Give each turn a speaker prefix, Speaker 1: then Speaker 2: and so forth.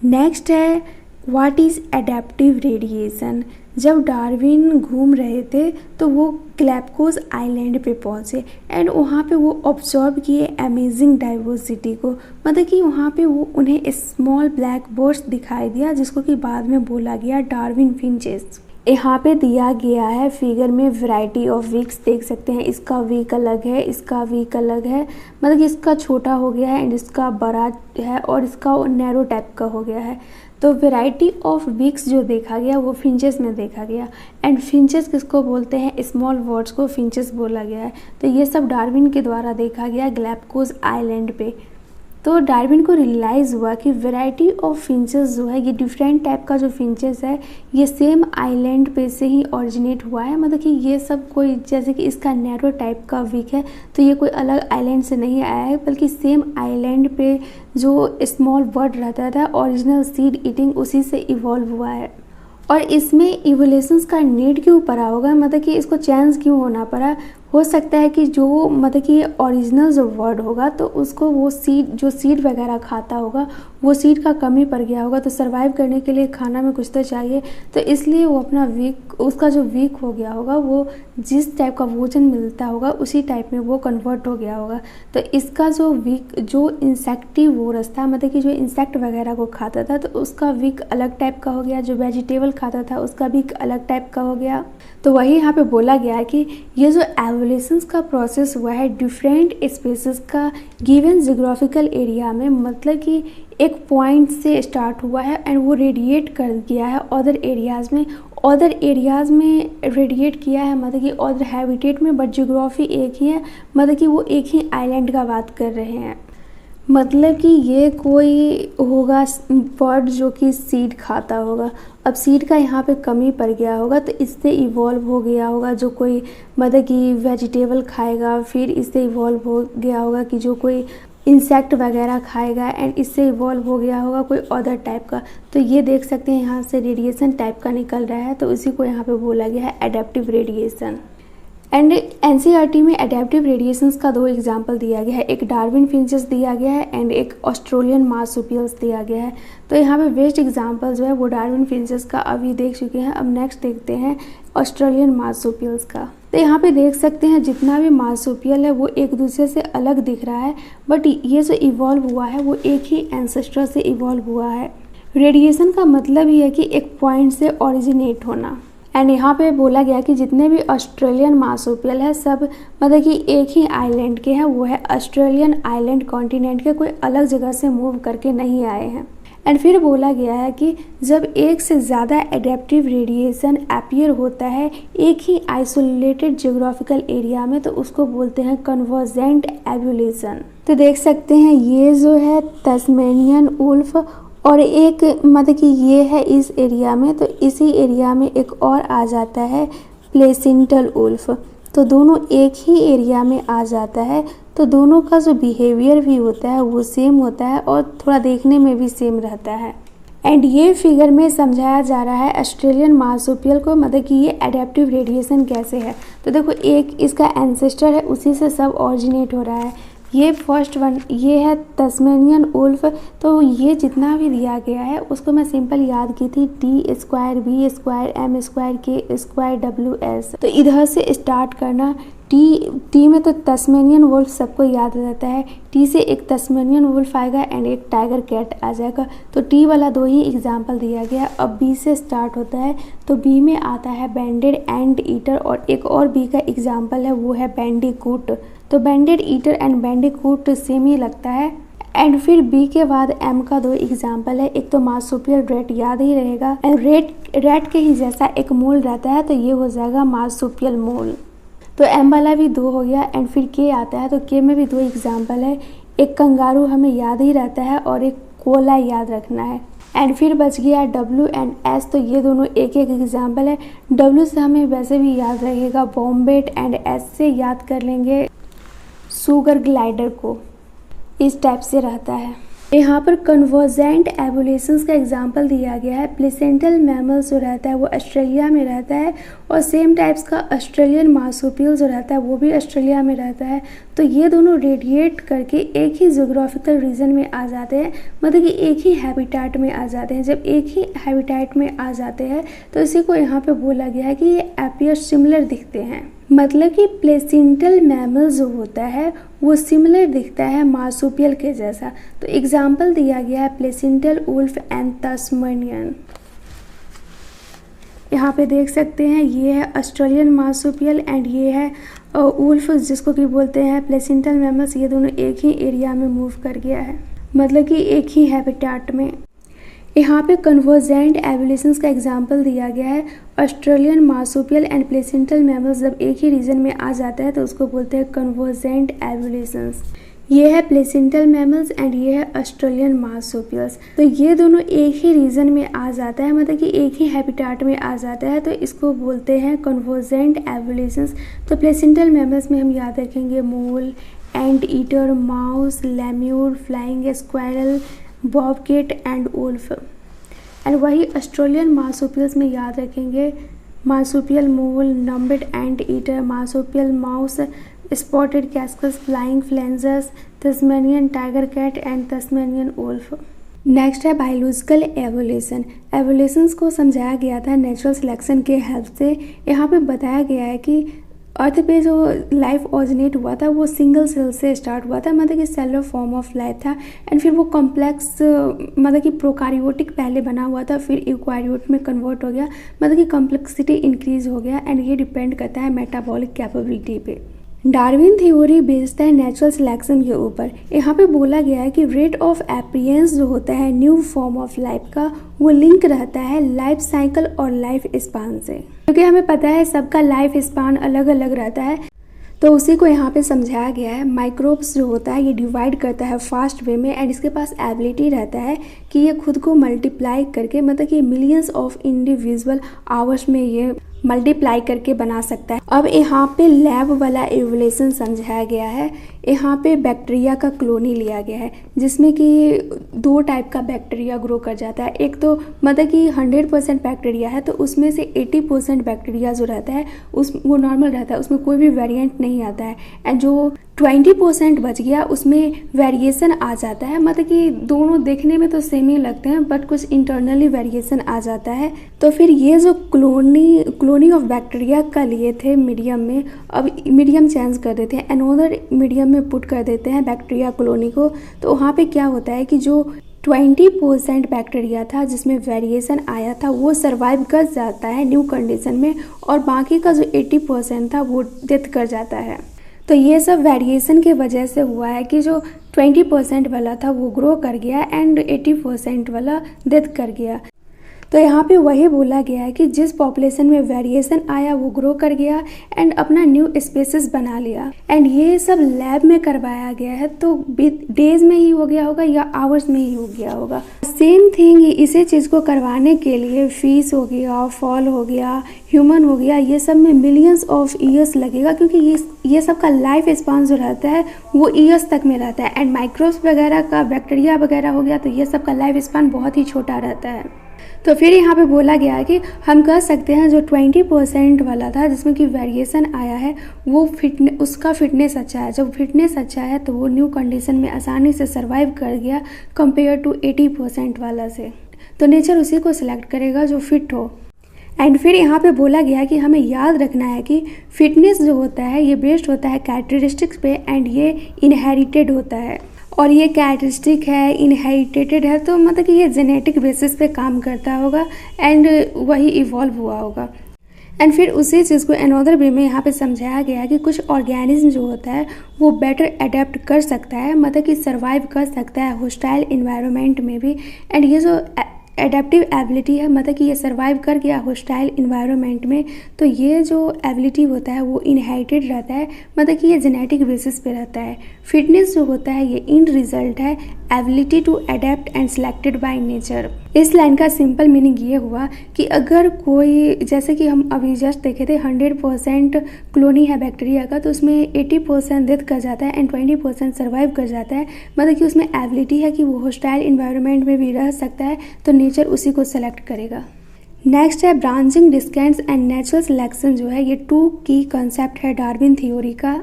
Speaker 1: Next है what is adaptive radiation. जब Darwin घूम रहे थे तो वो गैलापागोस आइलैंड पे पहुँचे एंड वहाँ पे वो ऑब्जर्व किए अमेजिंग डाइवर्सिटी को, मतलब कि वहाँ पे वो उन्हें स्मॉल ब्लैक बर्ड्स दिखाई दिया जिसको कि बाद में बोला गया डार्विन फिंचेस। यहाँ पे दिया गया है फिगर में वैरायटी ऑफ विक्स, देख सकते हैं इसका विक अलग है, इसका विक अलग है, मतलब कि इसका छोटा हो गया है एंड इसका बड़ा है और इसका नैरो टाइप का हो गया है। तो वैरायटी ऑफ विक्स जो देखा गया वो फिंचेस में देखा गया एंड फिंचेस किसको बोलते हैं, स्मॉल बर्ड्स को फिंचेस बोला गया है। तो ये सब डार्विन के द्वारा देखा गया गैलापागोस आइलैंड पे। तो डार्विन को रियलाइज़ हुआ कि वैरायटी ऑफ फिंचेस जो है, ये डिफरेंट टाइप का जो फिंचेस है ये सेम आइलैंड पे से ही ओरिजिनेट हुआ है, मतलब कि ये सब कोई, जैसे कि इसका नैरो टाइप का विक है तो ये कोई अलग आइलैंड से नहीं आया है बल्कि सेम आइलैंड पे जो स्मॉल बर्ड रहता था ओरिजिनल सीड ईटिंग उसी से इवॉल्व हुआ है। और इसमें इवोल्यूशंस का नीड क्यों पड़ा होगा, मतलब कि इसको चेंज क्यों होना पड़ा, हो सकता है कि जो मतलब कि ओरिजिनल जो वर्ड होगा तो उसको वो सीड, जो सीड वगैरह खाता होगा वो सीड का कमी पड़ गया होगा, तो सर्वाइव करने के लिए खाना में कुछ तो चाहिए, तो इसलिए वो अपना वीक, उसका जो वीक हो गया होगा वो जिस टाइप का भोजन मिलता होगा उसी टाइप में वो कन्वर्ट हो गया होगा। तो इसका जो वीक, जो इंसेक्टिवोरस था, मतलब कि जो इंसेक्ट वगैरह को खाता था तो उसका वीक अलग टाइप का हो गया, जो वेजिटेबल खाता था उसका वीक अलग टाइप का हो गया। तो वही यहाँ पे बोला गया है कि ये जो एवोल्यूशन का प्रोसेस हुआ है डिफरेंट स्पीसीज का गिवन जियोग्राफिकल एरिया में, मतलब कि एक पॉइंट से स्टार्ट हुआ है एंड वो रेडिएट कर गया है अदर एरियाज़ में, अदर एरियाज़ में रेडिएट किया है, मतलब कि अदर हैबिटेट में, बट जियोग्राफी एक ही है, मतलब कि वो एक ही आइलैंड का बात कर रहे हैं। मतलब कि ये कोई होगा बर्ड जो कि सीड खाता होगा, अब सीड का यहाँ पे कमी पड़ गया होगा तो इससे इवॉल्व हो गया होगा जो कोई, मतलब कि वेजिटेबल खाएगा, फिर इससे इवॉल्व हो गया होगा कि जो कोई इंसेक्ट वगैरह खाएगा एंड इससे इवॉल्व हो गया होगा कोई अदर टाइप का। तो ये देख सकते हैं यहाँ से रेडिएशन टाइप का निकल रहा है, तो इसी को यहाँ पे बोला गया है एडेप्टिव रेडिएशन। एंड एनसीईआरटी में एडेप्टिव रेडिएशंस का 2 एग्जाम्पल दिया गया है, एक डार्विन फिंचेस दिया गया है एंड एक ऑस्ट्रेलियन मार्सुपियल्स दिया गया है। तो यहाँ पे बेस्ट एग्जाम्पल जो है वो डार्विन फिंचेस का अभी देख चुके हैं, अब नेक्स्ट देखते हैं ऑस्ट्रेलियन मार्सुपियल्स का। तो यहाँ पे देख सकते हैं जितना भी मार्सुपियल है वो एक दूसरे से अलग दिख रहा है, बट ये जो इवॉल्व हुआ है वो एक ही एंसेस्टर से इवॉल्व हुआ है। रेडिएशन का मतलब ही है कि एक पॉइंट से ओरिजिनेट होना। एंड यहाँ पे बोला गया कि जितने भी ऑस्ट्रेलियन मार्सुपियल है सब मतलब कि एक ही आइलैंड के हैं, वो है ऑस्ट्रेलियन आइलैंड कॉन्टिनेंट के, कोई अलग जगह से मूव करके नहीं आए हैं। एंड फिर बोला गया है कि जब एक से ज़्यादा एडेप्टिव रेडिएशन अपीयर होता है एक ही आइसोलेटेड जियोग्राफिकल एरिया में तो उसको बोलते हैं कन्वर्जेंट एवोल्यूशन। तो देख सकते हैं ये जो है तस्मेनियन उल्फ और एक मतलब कि ये है इस एरिया में, तो इसी एरिया में एक और आ जाता है प्लेसेंटल उल्फ, तो दोनों एक ही एरिया में आ जाता है, तो दोनों का जो बिहेवियर भी होता है वो सेम होता है और थोड़ा देखने में भी सेम रहता है। एंड ये फिगर में समझाया जा रहा है ऑस्ट्रेलियन मार्सुपियल को, मतलब कि ये एडेप्टिव रेडिएशन कैसे है। तो देखो एक इसका एंसेस्टर है, उसी से सब ऑरिजिनेट हो रहा है। ये फर्स्ट वन ये है तस्मेनियन उल्फ, तो ये जितना भी दिया गया है उसको मैं सिंपल याद की थी T² B² M² K² WS। तो इधर से स्टार्ट करना, टी में तो तस्मेनियन वुल्फ सबको याद रहता है, टी से एक तस्मेनियन वुल्फ आएगा एंड एक टाइगर कैट आ जाएगा, तो टी वाला 2 ही एग्जाम्पल दिया गया। अब बी से स्टार्ट होता है तो बी में आता है बैंडेड एंड ईटर और एक और बी का एग्जाम्पल है वो है बैंडिकूट। तो बैंडेड ईटर एंड बैंडिकूट सेम ही लगता है। एंड फिर बी के बाद एम का 2 एग्जाम्पल है, एक तो मार्सुपियल रेट याद ही रहेगा एंड रेट के ही जैसा एक मोल रहता है तो ये हो जाएगा मार्सुपियल मोल। तो एम वाला भी 2 हो गया एंड फिर के आता है, तो के में भी 2 एग्जाम्पल है, एक कंगारू हमें याद ही रहता है और एक कोला याद रखना है। एंड फिर बच गया डब्ल्यू एंड एस, तो ये दोनों एक एक एग्जाम्पल है। डब्ल्यू से हमें वैसे भी याद रहेगा बॉम्बेट एंड एस से याद कर लेंगे शुगर ग्लाइडर को, इस टाइप से रहता है। यहाँ पर कन्वर्जेंट एवोल्यूशंस का एग्जांपल दिया गया है। प्लेसेंटल मैमल्स जो रहता है वो ऑस्ट्रेलिया में रहता है और सेम टाइप्स का ऑस्ट्रेलियन मार्सुपियल जो रहता है वो भी ऑस्ट्रेलिया में रहता है। तो ये दोनों रेडिएट करके एक ही जियोग्राफिकल रीजन में आ जाते हैं, मतलब कि एक ही हैबिटेट में आ जाते हैं। जब एक ही हैबिटेट में आ जाते हैं तो इसी को यहाँ पे बोला गया है कि ये अपीयर सिमिलर दिखते हैं, मतलब कि प्लेसेंटल मैमल जो होता है वो सिमिलर दिखता है मार्सुपियल के जैसा। तो एग्जाम्पल दिया गया है प्लेसेंटल वुल्फ एंड तस्मेनियन। यहाँ पे देख सकते हैं ये है ऑस्ट्रेलियन मार्सुपियल एंड ये है वुल्फ जिसको कि बोलते हैं प्लेसेंटल मैमल्स। ये दोनों एक ही एरिया में मूव कर गया है, मतलब कि एक ही हैबिटेट में। यहाँ पे कन्वर्जेंट एवोल्यूशंस का एग्जांपल दिया गया है। Australian marsupial and placental mammals जब एक ही रीजन में आ जाता है तो उसको बोलते हैं कन्वर्जेंट एवोल्यूशंस। ये है प्लेसेंटल मैमल्स एंड ये है ऑस्ट्रेलियन मार्सुपियल्स। तो ये दोनों एक ही रीजन में आ जाता है, मतलब कि एक ही हैबिटेट में आ जाता है, तो इसको बोलते हैं कन्वर्जेंट एवोल्यूशंस। तो प्लेसेंटल मैमल्स में हम याद रखेंगे mole, ant eater, mouse, lemur, flying squirrel, bobcat and wolf. And वही ऑस्ट्रेलियन मार्सुपियल्स में याद रखेंगे marsupial mole, numbat ant eater, marsupial mouse, spotted cuscus, flying phalangers, Tasmanian tiger cat and Tasmanian wolf. Next है biological evolution. Evolutions को समझाया गया था natural selection के हेल्प से। यहाँ पे बताया गया है कि अर्थ पे जो लाइफ ओरिजिनेट हुआ था वो सिंगल सेल से स्टार्ट हुआ था, मतलब कि सेलुलर फॉर्म ऑफ लाइफ था। एंड फिर वो कॉम्प्लेक्स मतलब कि प्रोकारियोटिक पहले बना हुआ था, फिर यूकैरियोट में कन्वर्ट हो गया, मतलब कि कॉम्प्लेक्सिटी इंक्रीज हो गया। एंड ये डिपेंड करता है मेटाबॉलिक कैपेबिलिटी पे। डार्विन थ्योरी बेस्ड है नेचुरल सिलेक्शन के ऊपर। यहाँ पे बोला गया है कि रेट ऑफ अपीयरेंस जो होता है न्यू फॉर्म ऑफ लाइफ का वो लिंक रहता है लाइफ साइकिल और लाइफ स्पान से, क्योंकि हमें पता है सबका लाइफ स्पान अलग अलग रहता है। तो उसी को यहाँ पे समझाया गया है। माइक्रोब्स जो होता है ये डिवाइड करता है फास्ट वे में एंड इसके पास एबिलिटी रहता है कि ये खुद को मल्टीप्लाई करके, मतलब कि मिलियंस ऑफ इंडिविजुअल आवर्स में ये मल्टीप्लाई करके बना सकता है। अब यहाँ पे लैब वाला एवोल्यूशन समझाया गया है। यहाँ पे बैक्टीरिया का कॉलोनी लिया गया है जिसमें कि 2 टाइप का बैक्टीरिया ग्रो कर जाता है। एक तो मतलब कि 100% बैक्टीरिया है, तो उसमें से 80% बैक्टीरिया जो रहता है वो नॉर्मल रहता है, उसमें कोई भी वेरिएंट नहीं आता है। एंड जो 20% बच गया उसमें वेरिएशन आ जाता है, मतलब कि दोनों देखने में तो सेम ही लगते हैं बट कुछ इंटरनली वेरिएशन आ जाता है। तो फिर ये जो कॉलोनी ऑफ बैक्टीरिया का लिए थे मीडियम में, अब मीडियम चेंज कर देते हैं, अनदर मीडियम में पुट कर देते हैं बैक्टीरिया कॉलोनी को। तो वहाँ पे क्या होता है कि जो 20% बैक्टीरिया था जिसमें वेरिएशन आया था वो सर्वाइव कर जाता है न्यू कंडीशन में, और बाकी का जो 80% था वो डेथ कर जाता है। तो ये सब वेरिएशन के वजह से हुआ है कि जो 20% वाला था वो ग्रो कर गया एंड 80% वाला डेथ कर गया। तो यहाँ पे वही बोला गया है कि जिस पॉपुलेशन में वेरिएशन आया वो ग्रो कर गया एंड अपना न्यू स्पीसीज बना लिया। एंड ये सब लैब में करवाया गया है, तो डेज में ही हो गया होगा या आवर्स में ही हो गया होगा। सेम थिंग इसी चीज़ को करवाने के लिए फिश हो गया, फॉल हो गया, ह्यूमन हो गया, ये सब में मिलियंस ऑफ ईयर्स लगेगा, क्योंकि ये सब का लाइफ स्पान जो रहता है वो ईयर्स तक में रहता है। एंड माइक्रोब्स वगैरह का, बैक्टीरिया वगैरह हो गया, तो ये सब का लाइफ स्पान बहुत ही छोटा रहता है। तो फिर यहाँ पे बोला गया है कि हम कह सकते हैं जो 20% वाला था जिसमें कि वेरिएशन आया है वो उसका फिटनेस अच्छा है। जब फिटनेस अच्छा है तो वो न्यू कंडीशन में आसानी से सर्वाइव कर गया कंपेयर टू 80% वाला से। तो नेचर उसी को सिलेक्ट करेगा जो फिट हो। एंड फिर यहाँ पे बोला गया है कि हमें याद रखना है कि फिटनेस जो होता है ये बेस्ड होता है कैरेक्टरिस्टिक्स पे एंड ये इनहेरिटेड होता है, और ये कैरेक्टरिस्टिक है, इनहेरिटेड है, तो मतलब कि ये जेनेटिक बेसिस पे काम करता होगा एंड वही इवॉल्व हुआ होगा। एंड फिर उसी चीज़ को अनदर वे में यहाँ पे समझाया गया है कि कुछ ऑर्गेनिज्म जो होता है वो बेटर अडेप्ट कर सकता है, मतलब कि सर्वाइव कर सकता है होस्टाइल इन्वायरमेंट में भी। एंड ये जो एडेप्टिव एबिलिटी है, मतलब कि ये सर्वाइव कर गया होस्टाइल इन्वायरमेंट में, तो ये जो एबिलिटी होता है वो इनहेरिटेड रहता है, मतलब कि ये जेनेटिक बेसिस पे रहता है। फिटनेस जो होता है ये इन रिजल्ट है ability to adapt and selected by nature. इस लाइन का सिंपल मीनिंग ये हुआ कि अगर कोई, जैसे कि हम अभी जस्ट देखे थे 100% कॉलोनी है बैक्टीरिया का, तो उसमें 80% डेथ कर जाता है एंड 20% सर्वाइव कर जाता है, मतलब कि उसमें एबिलिटी है कि वो हॉस्टाइल इन्वायरमेंट में भी रह सकता है, तो नेचर उसी को सेलेक्ट करेगा। नेक्स्ट है ब्रांचिंग, डिस्केंट्स एंड नेचुरल सिलेक्शन। जो है ये 2 की कॉन्सेप्ट है डार्विन थ्योरी का।